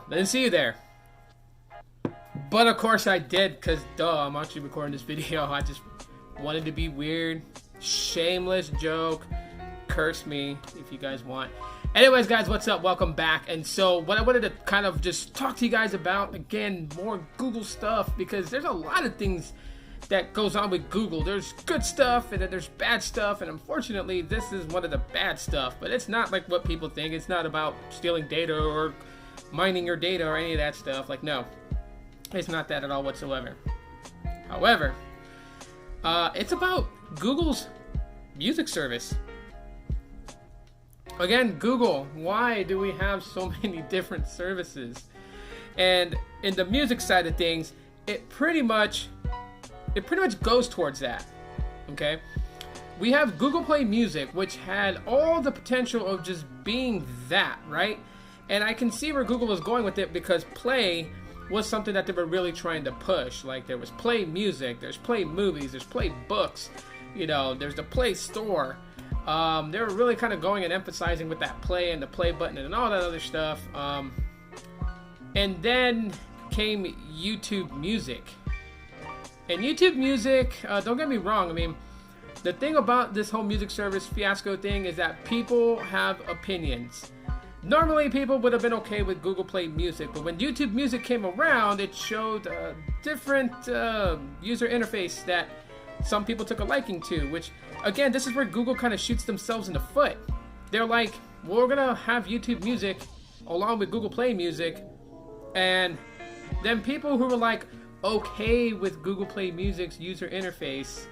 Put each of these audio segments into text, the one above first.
I didn't see you there. But of course I did, because duh, I'm actually recording this video. I just wanted to be weird. Shameless joke. Curse me if you guys want. Anyways, guys, what's up? Welcome back. And so what I wanted to kind of just talk to you guys about, again, more Google stuff, because there's a lot of things that goes on with Google. There's good stuff and then there's bad stuff, and unfortunately this is one of the bad stuff. But it's not like what people think. It's not about stealing data or mining your data or any of that stuff. Like, no, it's not that at all whatsoever. However, it's about Google's music service. Again, Google, why do we have so many different services? And in the music side of things, it pretty much goes towards that. Okay, we have Google Play Music, which had all the potential of just being that, right? And I can see where Google was going with it, because Play was something that they were really trying to push. Like, there was Play Music, there's Play Movies, there's Play Books, you know, there's the Play Store. They were really kind of going and emphasizing with that Play and the Play button and all that other stuff. And then came YouTube Music. And YouTube Music, don't get me wrong, I mean, the thing about this whole music service fiasco thing is that people have opinions. Normally, people would have been okay with Google Play Music, but when YouTube Music came around, it showed a different user interface that some people took a liking to, which, again, this is where Google kind of shoots themselves in the foot. They're like, well, we're going to have YouTube Music along with Google Play Music, and then people who were like, okay with Google Play Music's user interface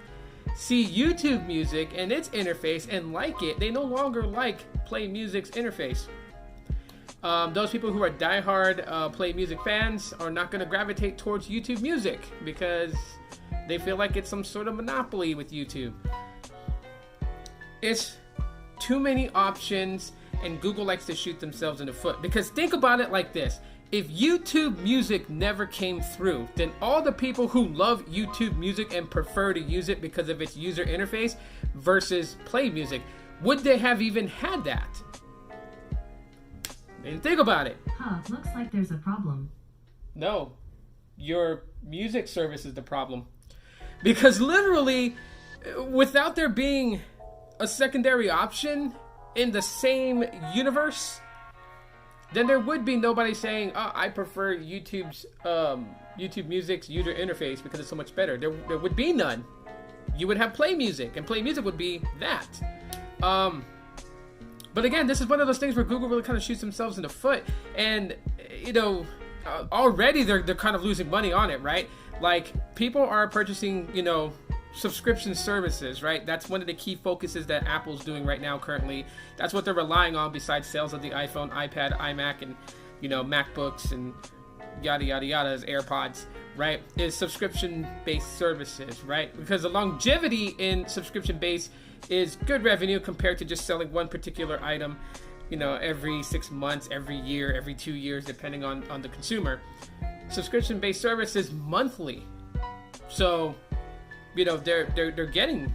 see YouTube Music and its interface and like it. They no longer like Play Music's interface. Those people who are diehard Play Music fans are not going to gravitate towards YouTube Music because they feel like it's some sort of monopoly with YouTube. It's too many options, and Google likes to shoot themselves in the foot. Because think about it like this. If YouTube Music never came through, then all the people who love YouTube Music and prefer to use it because of its user interface versus Play Music, would they have even had that? And think about it. Looks like there's a problem. No, your music service is the problem. Because literally, without there being a secondary option in the same universe, then there would be nobody saying, oh, I prefer YouTube Music's user interface because it's so much better. There would be none. You would have Play Music, and Play Music would be that. But again, this is one of those things where Google really kind of shoots themselves in the foot. And, you know, already they're kind of losing money on it, right? Like, people are purchasing, you know, subscription services, right? That's one of the key focuses that Apple's doing right now currently. That's what they're relying on besides sales of the iPhone, iPad, iMac, and, you know, MacBooks and yada yada yada, as AirPods, right? Is subscription-based services, right? Because the longevity in subscription-based is good revenue compared to just selling one particular item, you know, every 6 months, every year, every 2 years, depending on the consumer. Subscription-based service is monthly, so you know they're getting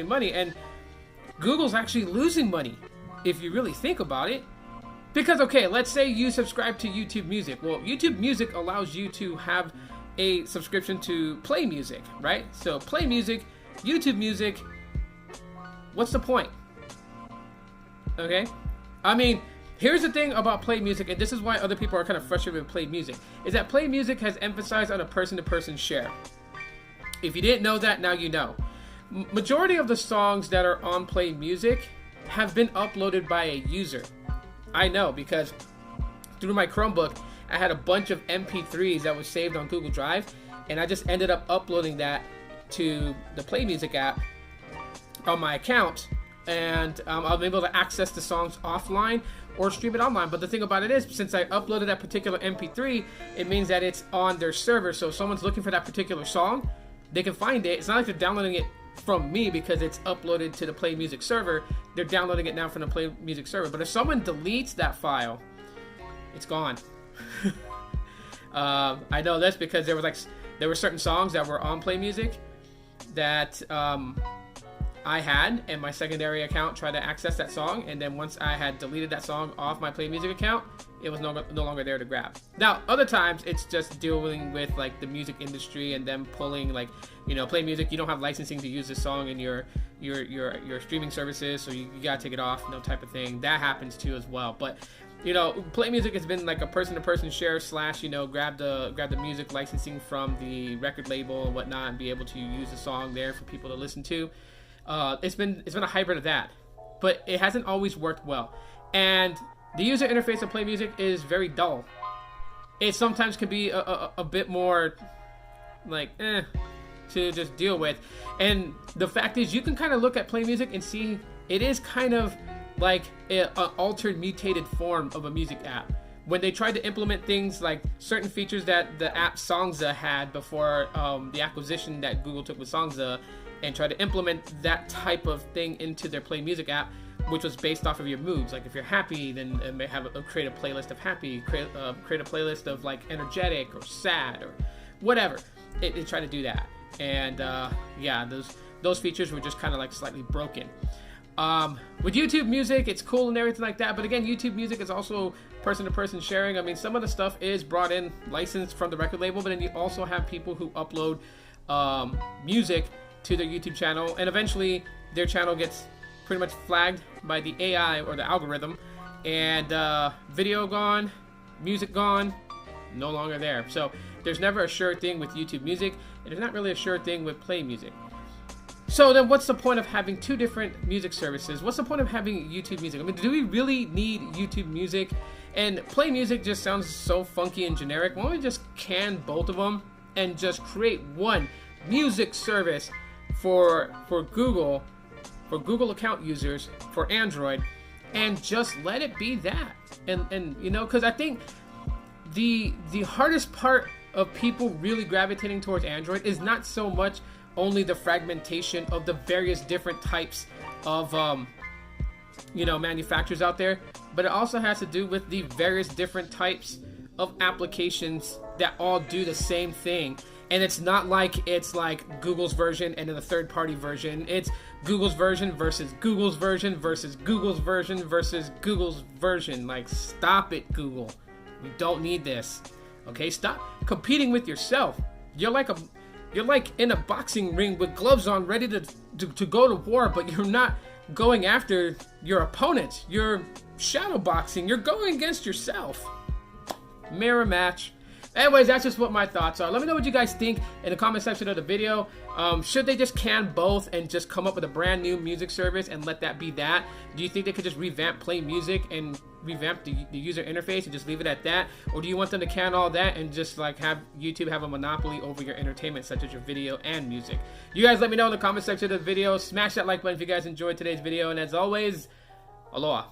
money, and Google's actually losing money if you really think about it. Because, okay, let's say you subscribe to YouTube Music. Well, YouTube Music allows you to have a subscription to Play Music, right? So Play Music, YouTube Music. What's the point? Okay, I mean, here's the thing about Play Music, and this is why other people are kind of frustrated with Play Music, is that Play Music has emphasized on a person-to-person share. If you didn't know that, now you know. Majority of the songs that are on Play Music have been uploaded by a user. I know, because through my Chromebook, I had a bunch of MP3s that was saved on Google Drive, and I just ended up uploading that to the Play Music app on my account, and I'll be able to access the songs offline or stream it online. But the thing about it is, since I uploaded that particular MP3, it means that it's on their server. So if someone's looking for that particular song, they can find it. It's not like they're downloading it from me because it's uploaded to the Play Music server. They're downloading it now from the Play Music server. But if someone deletes that file, it's gone. I know this because there were certain songs that were on Play Music that I had, and my secondary account tried to access that song, and then once I had deleted that song off my Play Music account, it was no longer there to grab. Now, other times it's just dealing with like the music industry and them pulling, like, you know, Play Music, you don't have licensing to use this song in your streaming services, so you gotta take it off, you know, type of thing. That happens too as well. But you know, Play Music has been like a person-to-person share / you know, grab the music licensing from the record label and whatnot, and be able to use the song there for people to listen to. It's been a hybrid of that, but it hasn't always worked well. And the user interface of Play Music is very dull. It sometimes can be a bit more like to just deal with. And the fact is, you can kind of look at Play Music and see it is kind of like an altered, mutated form of a music app. When they tried to implement things like certain features that the app Songza had before the acquisition that Google took with Songza, and try to implement that type of thing into their Play Music app, which was based off of your moods. Like if you're happy, then it may have create a playlist of happy, create a playlist of like energetic or sad or whatever. It tried to do that, and yeah, those features were just kind of like slightly broken. With YouTube Music, it's cool and everything like that, but again, YouTube Music is also person-to-person sharing. I mean, some of the stuff is brought in licensed from the record label, but then you also have people who upload music to their YouTube channel, and eventually their channel gets pretty much flagged by the AI or the algorithm, and video gone, music gone, no longer there. So there's never a sure thing with YouTube Music, and there's not really a sure thing with Play Music. So then what's the point of having two different music services? What's the point of having YouTube Music? I mean, do we really need YouTube Music? And Play Music just sounds so funky and generic. Why don't we just can both of them and just create one music service for Google account users for Android, and just let it be that? And you know, because I think the hardest part of people really gravitating towards Android is not so much only the fragmentation of the various different types of you know, manufacturers out there, but it also has to do with the various different types of applications that all do the same thing. And it's not like it's like Google's version and then a third-party version. It's Google's version versus Google's version versus Google's version versus Google's version. Like, stop it, Google. We don't need this. Okay, stop competing with yourself. You're like in a boxing ring with gloves on, ready to go to war, but you're not going after your opponent. You're shadow boxing. You're going against yourself. Mirror match. Anyways, that's just what my thoughts are. Let me know what you guys think in the comment section of the video. Should they just can both and just come up with a brand new music service and let that be that? Do you think they could just revamp Play Music and revamp the user interface and just leave it at that? Or do you want them to can all that and just like have YouTube have a monopoly over your entertainment, such as your video and music? You guys let me know in the comment section of the video. Smash that like button if you guys enjoyed today's video. And as always, aloha.